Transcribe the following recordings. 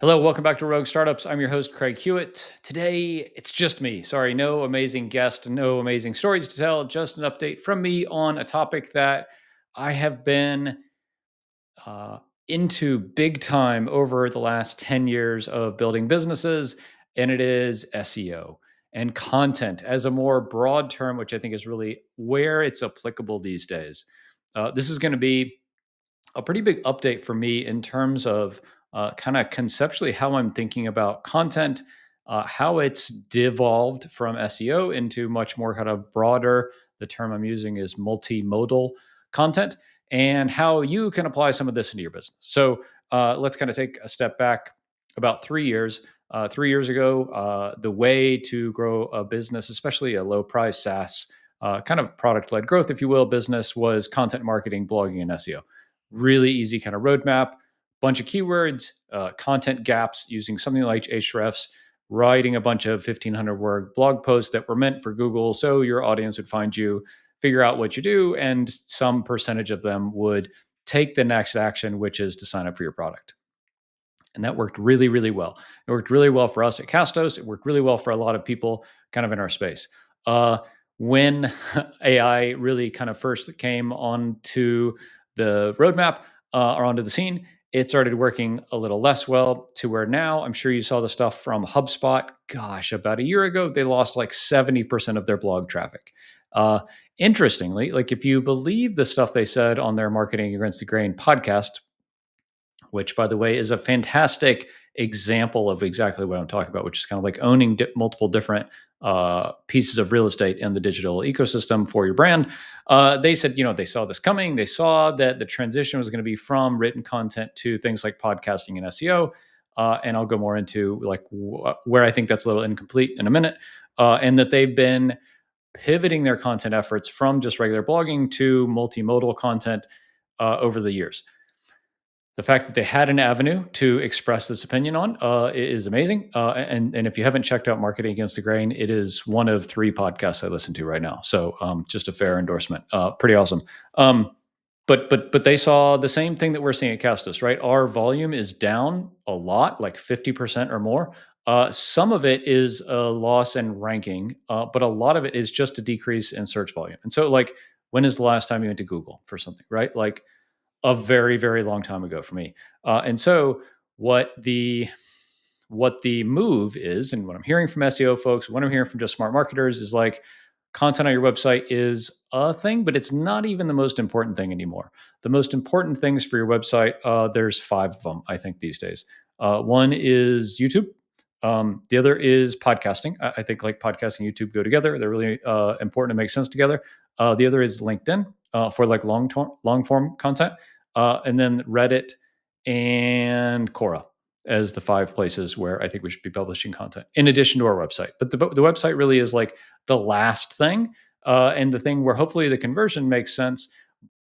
Hello, welcome back to Rogue Startups. I'm your host, Craig Hewitt. Today, it's just me. Sorry, no amazing guest, no amazing stories to tell, just an update from me on a topic that I have been uh, into big time over the last 10 years of building businesses, and it is SEO and content as a more broad term, which I think is really where it's applicable these days. This is going to be a pretty big update for me in terms of kind of conceptually how I'm thinking about content, how it's devolved from SEO into much more kind of broader. The term I'm using is multimodal content, and how you can apply some of this into your business. So let's kind of take a step back about 3 years. 3 years ago, the way to grow a business, especially a low price SaaS kind of product led growth, if you will, business was content marketing, blogging, and SEO. Really easy kind of roadmap, bunch of keywords, content gaps using something like Ahrefs, writing a bunch of 1,500 word blog posts that were meant for Google so your audience would find you, figure out what you do, and some percentage of them would take the next action, which is to sign up for your product. And that worked really, really well. It worked really well for us at Castos. It worked really well for a lot of people kind of in our space. Uh, when AI really kind of first came onto the roadmap or onto the scene, it started working a little less well to where now I'm sure you saw the stuff from HubSpot. Gosh, about a year ago, they lost like 70% of their blog traffic. Uh, Interestingly, like if you believe the stuff they said on their Marketing Against the Grain podcast, which by the way is a fantastic example of exactly what I'm talking about, which is kind of like owning multiple different pieces of real estate in the digital ecosystem for your brand. They said, they saw this coming. They saw that the transition was going to be from written content to things like podcasting and SEO. And I'll go more into like where I think that's a little incomplete in a minute. And that they've been pivoting their content efforts from just regular blogging to multimodal content over the years. The fact that they had an avenue to express this opinion on is amazing. And if you haven't checked out Marketing Against the Grain, it is one of three podcasts I listen to right now. So just a fair endorsement. Pretty awesome. But they saw the same thing that we're seeing at Castos, right? Our volume is down a lot, like 50% or more. Some of it is a loss in ranking, but a lot of it is just a decrease in search volume. And so, like, when is the last time you went to Google for something, right? Like a very, very long time ago for me. And so what the move is, and what I'm hearing from SEO folks, what I'm hearing from just smart marketers is like content on your website is a thing, but it's not even the most important thing anymore. The most important things for your website, there's five of them, I think, these days. One is YouTube. The other is podcasting. I think like podcasting and YouTube go together. They're really important to make sense together. The other is LinkedIn for like long form content, and then Reddit and Quora as the five places where I think we should be publishing content in addition to our website. But the website really is like the last thing, and the thing where hopefully the conversion makes sense,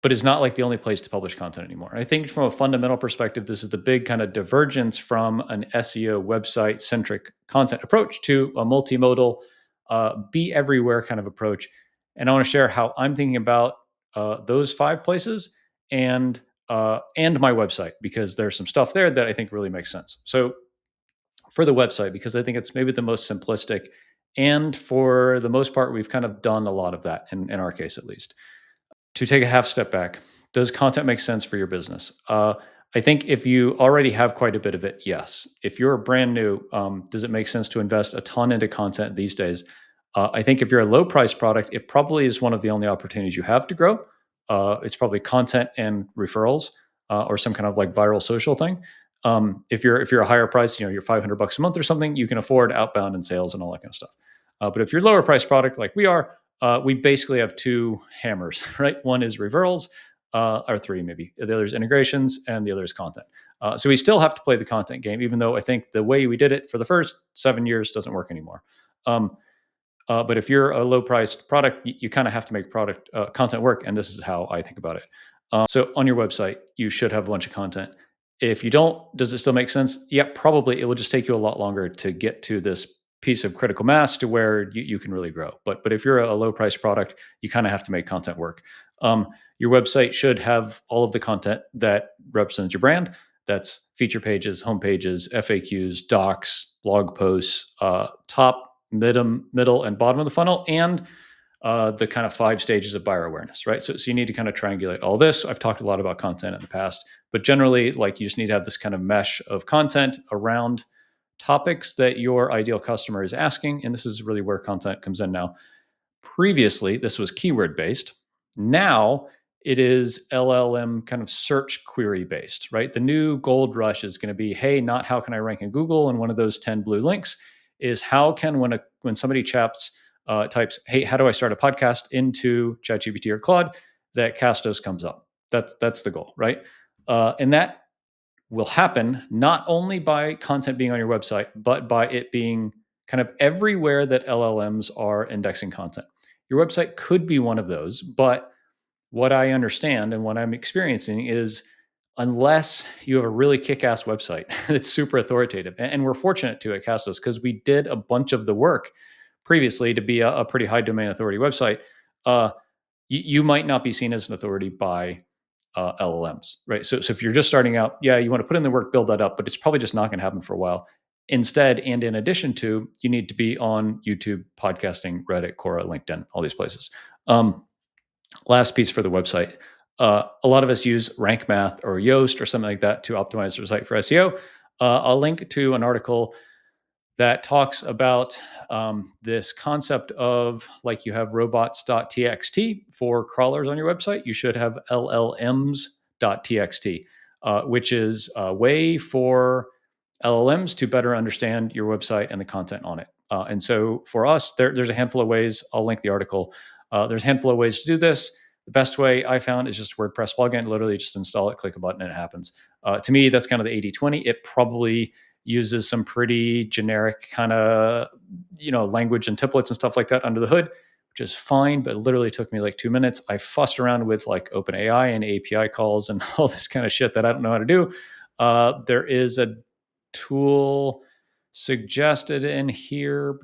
but is not like the only place to publish content anymore. And I think from a fundamental perspective, this is the big kind of divergence from an SEO website centric content approach to a multimodal, be everywhere kind of approach. And I want to share how I'm thinking about those five places and my website, because there's some stuff there that I think really makes sense. So for the website, because I think it's maybe the most simplistic, and for the most part, we've kind of done a lot of that in our case, at least. To take a half step back, does content make sense for your business? I think if you already have quite a bit of it, yes. If you're brand new, does it make sense to invest a ton into content these days? I think if you're a low price product, it probably is one of the only opportunities you have to grow. It's probably content and referrals, or some kind of like viral social thing. If you're a higher price, you're $500 a month or something, you can afford outbound and sales and all that kind of stuff. But if you're lower price product like we are, we basically have two hammers, right? One is referrals, or three maybe. The other is integrations, and the other is content. So we still have to play the content game, even though I think the way we did it for the first 7 years doesn't work anymore. Um, but if you're a low priced product, you kind of have to make product content work, and this is how I think about it. So on your website, you should have a bunch of content. If you don't, does it still make sense? Yeah, probably. It will just take you a lot longer to get to this piece of critical mass to where you can really grow. But if you're a low price product, you kind of have to make content work. Your website should have all of the content that represents your brand, That's feature pages, home pages, FAQs, docs, blog posts, top, middle, and bottom of the funnel, and the kind of 5 stages of buyer awareness, right? So you need to kind of triangulate all this. I've talked a lot about content in the past, but generally, like, you just need to have this kind of mesh of content around topics that your ideal customer is asking. And this is really where content comes in now. Previously, this was keyword based. Now it is LLM kind of search query based, right? The new gold rush is going to be, hey, not how can I rank in Google and one of those 10 blue links, is how can when somebody types, hey, how do I start a podcast into ChatGPT or Claude, that Castos comes up. That's the goal, right? And that will happen not only by content being on your website, but by it being kind of everywhere that LLMs are indexing content. Your website could be one of those, but what I understand and what I'm experiencing is, unless you have a really kick-ass website that's super authoritative, and we're fortunate to at Castos because we did a bunch of the work previously to be a pretty high domain authority website. uh, you might not be seen as an authority by LLMs, right? So if you're just starting out, yeah, you want to put in the work, build that up, but it's probably just not going to happen for a while. Instead, and in addition to, you need to be on YouTube, podcasting, Reddit, Quora, LinkedIn, all these places. Last piece for the website. A lot of us use Rank Math or Yoast or something like that to optimize their site for SEO. I'll link to an article that talks about this concept of, like, you have robots.txt for crawlers on your website. You should have llms.txt, which is a way for LLMs to better understand your website and the content on it. And so for us, there's a handful of ways. I'll link the article. There's a handful of ways to do this. The best way I found is just WordPress plugin. Literally just install it, click a button, and it happens. To me, that's kind of the 80-20. It probably uses some pretty generic kind of, language and templates and stuff like that under the hood, which is fine, but it literally took me like 2 minutes. I fussed around with like OpenAI and API calls and all this kind of shit that I don't know how to do. There is a tool suggested in here,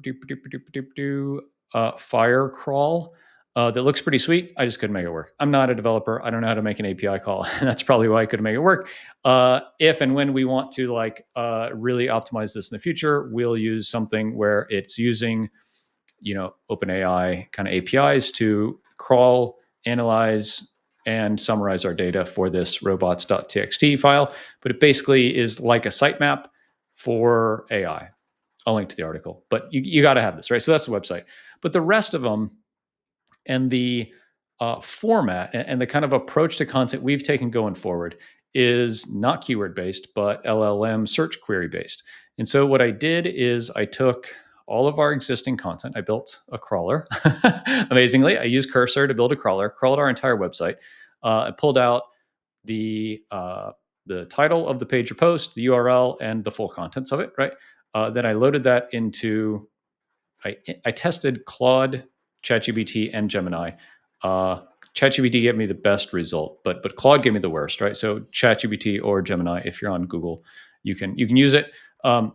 Firecrawl, that looks pretty sweet. I just couldn't make it work. I'm not a developer. I don't know how to make an API call. And that's probably why I couldn't make it work. If and when we want to really optimize this in the future, we'll use something where it's using, OpenAI kind of APIs to crawl, analyze, and summarize our data for this robots.txt file. But it basically is like a sitemap for AI. I'll link to the article, but you got to have this, right? So that's the website. But the rest of them, and the format and the kind of approach to content we've taken going forward, is not keyword based, but LLM search query based. And so what I did is I took all of our existing content. I built a crawler. Amazingly, I used Cursor to build a crawler, crawled our entire website. I pulled out the title of the page or post, the URL, and the full contents of it. Right. Then I loaded that into. I tested Claude, ChatGPT, and Gemini. ChatGPT gave me the best result, but Claude gave me the worst, right? So ChatGPT or Gemini, if you're on Google, you can use it. I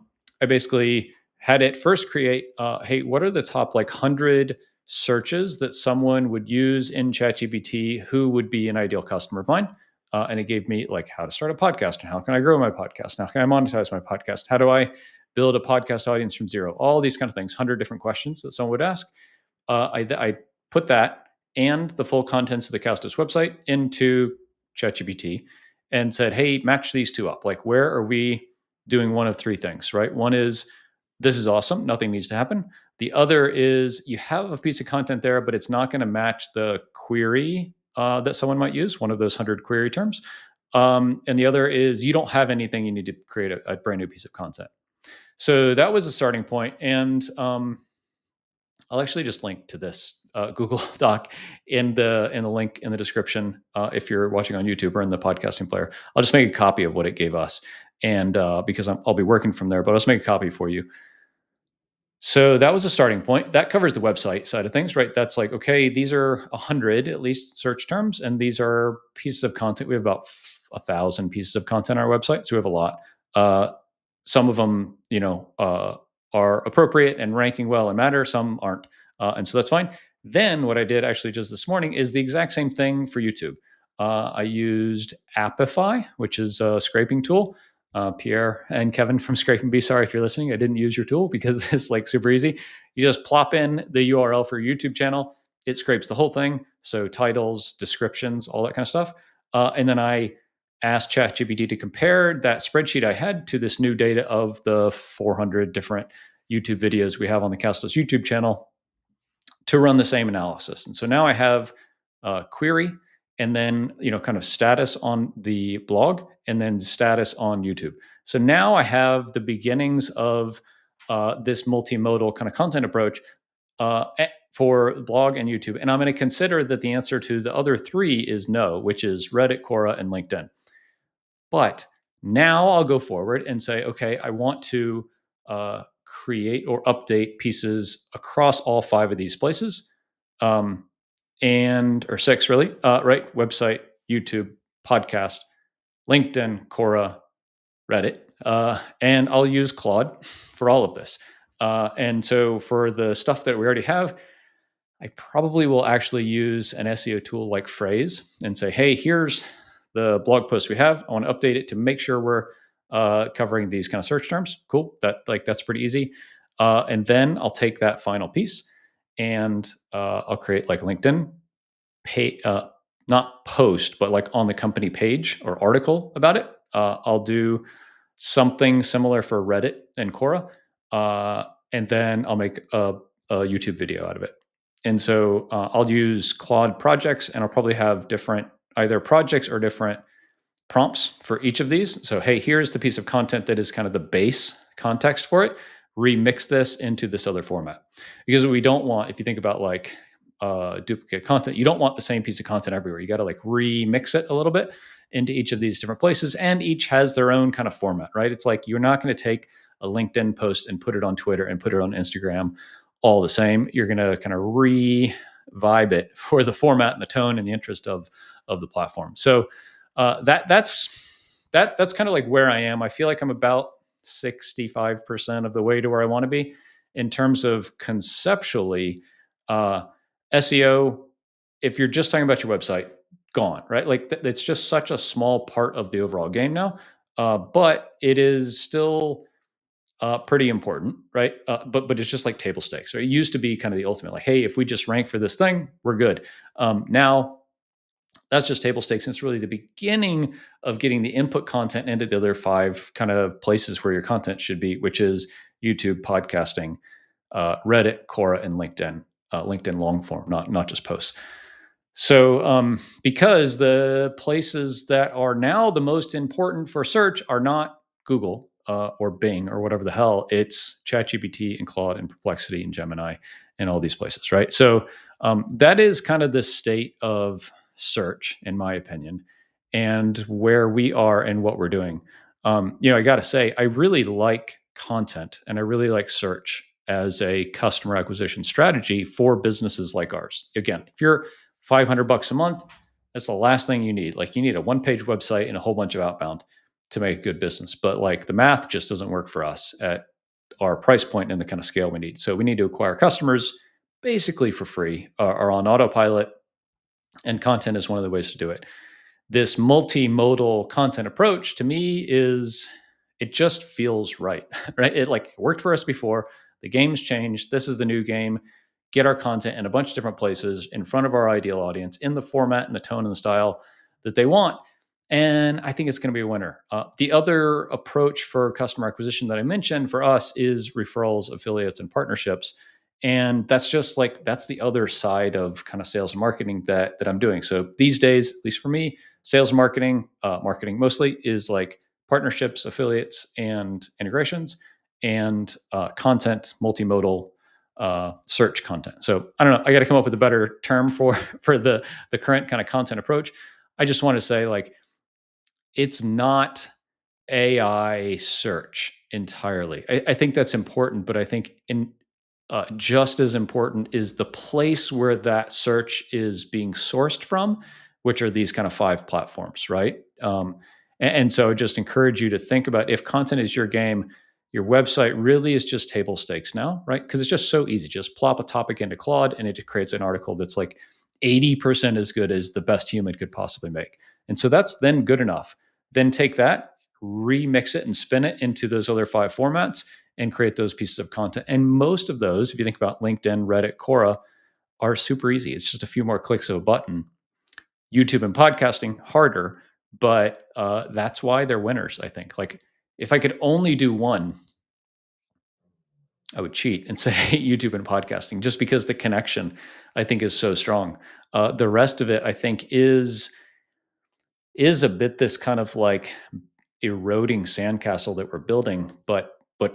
basically had it first create, hey, what are the top 100 searches that someone would use in ChatGPT who would be an ideal customer of mine? And it gave me how to start a podcast and how can I grow my podcast? How can I monetize my podcast? How do I build a podcast audience from zero? All these kind of things, 100 different questions that someone would ask. I put that and the full contents of the Castos website into ChatGPT and said, hey, match these two up. Where are we doing one of three things, right? One is, this is awesome, nothing needs to happen. The other is, you have a piece of content there, but it's not going to match the query that someone might use, one of those 100 query terms. And the other is, you don't have anything, you need to create a brand new piece of content. So that was a starting point. And I'll actually just link to this Google Doc in the link in the description if you're watching on YouTube or in the podcasting player. I'll just make a copy of what it gave us, and because I'll be working from there, but I'll just make a copy for you. So that was a starting point. That covers the website side of things, right? That's okay, these are 100 at least search terms, and these are pieces of content. We have about 1,000 pieces of content on our website, so we have a lot. Some of them, are appropriate and ranking well and matter. Some aren't, and so that's fine. Then what I did actually just this morning is the exact same thing for YouTube. I used Appify, which is a scraping tool. Pierre and Kevin from Scraping Bee, sorry if you're listening. I didn't use your tool because it's like super easy. You just plop in the URL for your YouTube channel. It scrapes the whole thing. So titles, descriptions, all that kind of stuff. And then I asked ChatGPT to compare that spreadsheet I had to this new data of the 400 different YouTube videos we have on the Castos YouTube channel to run the same analysis. And so now I have a query and then, kind of status on the blog and then status on YouTube. So now I have the beginnings of this multimodal kind of content approach for blog and YouTube. And I'm going to consider that the answer to the other three is no, which is Reddit, Quora, and LinkedIn. But now I'll go forward and say, okay, I want to create or update pieces across all five of these places, um, and or six really, right? Website, YouTube, podcast, LinkedIn, Quora, Reddit, and I'll use Claude for all of this. And so for the stuff that we already have, I probably will actually use an SEO tool like Phrase and say, hey, here's the blog post we have. I want to update it to make sure we're covering these kind of search terms. Cool. That's pretty easy. And then I'll take that final piece and I'll create like LinkedIn pay, not post, but like on the company page or article about it. I'll do something similar for Reddit and Quora, and then I'll make a YouTube video out of it. And so I'll use Claude projects, and I'll probably have different either projects or different prompts for each of these. So, hey, here's the piece of content that is kind of the base context for it. Remix this into this other format. Because what we don't want, if you think about like duplicate content, you don't want the same piece of content everywhere. You got to like remix it a little bit into each of these different places, and each has their own kind of format, right? It's like you're not going to take a LinkedIn post and put it on Twitter and put it on Instagram all the same. You're going to kind of revibe it for the format and the tone and the interest of the platform. So that's kind of like where I am. I feel like I'm about 65% of the way to where I want to be in terms of conceptually SEO. If you're just talking about your website, gone, right? Like it's just such a small part of the overall game now, but it is still pretty important, right? But it's just like table stakes. Right? It used to be kind of the ultimate, like, hey, if we just rank for this thing, we're good. Now that's just table stakes. And it's really the beginning of getting the input content into the other five kind of places where your content should be, which is YouTube, podcasting, Reddit, Quora, and LinkedIn. LinkedIn long form, not just posts. So, because the places that are now the most important for search are not Google or Bing or whatever the hell, it's ChatGPT and Claude and Perplexity and Gemini and all these places, right? So, that is kind of the state of search, in my opinion, and where we are and what we're doing. I got to say, I really like content and I really like search as a customer acquisition strategy for businesses like ours. Again, if you're $500 a month, that's the last thing you need. Like you need a one-page website and a whole bunch of outbound to make good business. But like the math just doesn't work for us at our price point and the kind of scale we need. So we need to acquire customers basically for free or on autopilot, and content is one of the ways to do it. This multimodal content approach to me is, it just feels right. Right, it like worked for us before. The game's changed. This is the new game. Get our content in a bunch of different places in front of our ideal audience in the format and the tone and the style that they want, and I think it's going to be a winner. The other approach for customer acquisition that I mentioned for us is referrals, affiliates, and partnerships. And that's just like, that's the other side of kind of sales and marketing that I'm doing. So these days, at least for me, sales and marketing mostly is like partnerships, affiliates, and integrations, and content, multimodal search content. So I don't know. I got to come up with a better term for the current kind of content approach. I just want to say like it's not AI search entirely. I think that's important, but I think in just as important is the place where that search is being sourced from, which are these kind of five platforms, right? And so I just encourage you to think about, if content is your game, your website really is just table stakes now, right? Because it's just so easy. Just plop a topic into Claude and it creates an article that's like 80% as good as the best human could possibly make. And so that's then good enough. Then take that, remix it, and spin it into those other 5 formats and create those pieces of content. And most of those, if you think about LinkedIn, Reddit, Quora, are super easy. It's just a few more clicks of a button. YouTube and podcasting, harder, but that's why they're winners, I think. Like, if I could only do one, I would cheat and say YouTube and podcasting, just because the connection, I think, is so strong. The rest of it, I think, is a bit this kind of like eroding sandcastle that we're building. But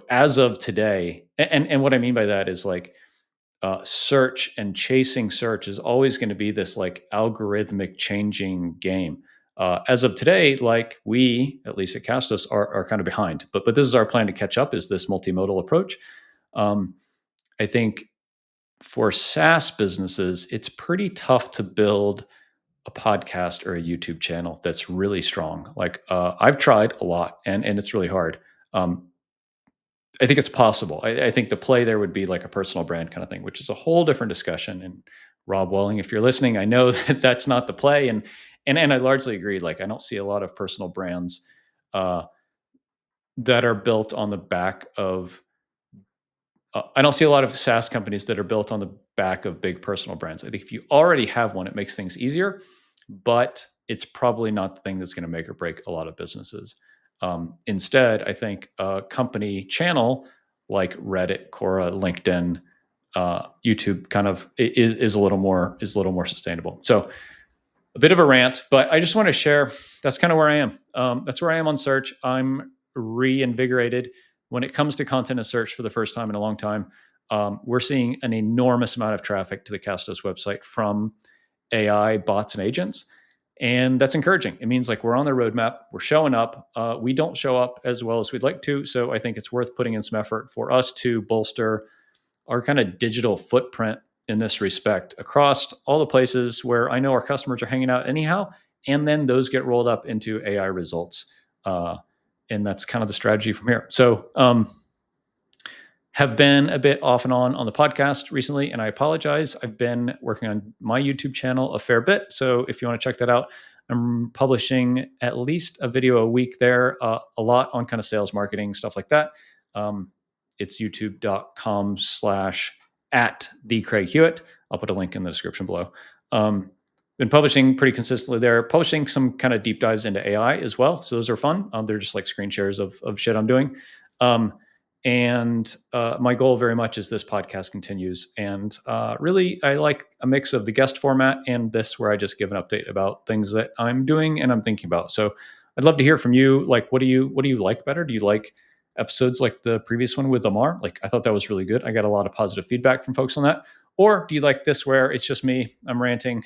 as of today, and what I mean by that is like, search and chasing search is always going to be this like algorithmic changing game. As of today, like we, at least at Castos, are kind of behind. But this is our plan to catch up. Is this multimodal approach? Um, I think for SaaS businesses, it's pretty tough to build a podcast or a YouTube channel that's really strong. Like, I've tried a lot, and it's really hard. Um, I think it's possible. I think the play there would be like a personal brand kind of thing, which is a whole different discussion. And Rob Welling, if you're listening, I know that that's not the play, and I largely agree. Like, I don't see a lot of personal brands uh, that are built on the back of I don't see a lot of SaaS companies that are built on the back of big personal brands. I think if you already have one, it makes things easier, but it's probably not the thing that's going to make or break a lot of businesses. Instead, I think a company channel like Reddit, Quora, LinkedIn, YouTube kind of is a little more sustainable. So, a bit of a rant, but I just want to share that's kind of where I am. That's where I am on search. I'm reinvigorated when it comes to content and search for the first time in a long time. We're seeing an enormous amount of traffic to the Castos website from AI bots and agents. And that's encouraging. It means like we're on the roadmap, we're showing up. We don't show up as well as we'd like to. So I think it's worth putting in some effort for us to bolster our kind of digital footprint in this respect across all the places where I know our customers are hanging out anyhow, and then those get rolled up into AI results, uh, and that's kind of the strategy from here. So, have been a bit off and on the podcast recently, and I apologize. I've been working on my YouTube channel a fair bit, so if you want to check that out, I'm publishing at least a video a week there, a lot on kind of sales, marketing, stuff like that. Um, it's youtube.com/at the Craig Hewitt. I'll put a link in the description below. Been publishing pretty consistently there, publishing some kind of deep dives into AI as well. So those are fun. They're just like screen shares of shit I'm doing. Um, and my goal very much is this podcast continues. And really, I like a mix of the guest format and this, where I just give an update about things that I'm doing and I'm thinking about. So I'd love to hear from you. Like, what do you like better? Do you like episodes like the previous one with Amar? Like, I thought that was really good. I got a lot of positive feedback from folks on that. Or do you like this, where it's just me? I'm ranting,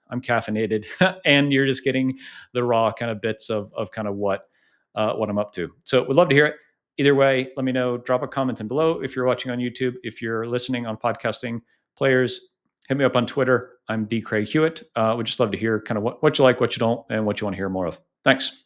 I'm caffeinated, and you're just getting the raw kind of bits of kind of what I'm up to. So would love to hear it. Either way, let me know. Drop a comment in below if you're watching on YouTube. If you're listening on podcasting players, hit me up on Twitter. I'm the Craig Hewitt. Would just love to hear kind of what you like, what you don't, and what you want to hear more of. Thanks.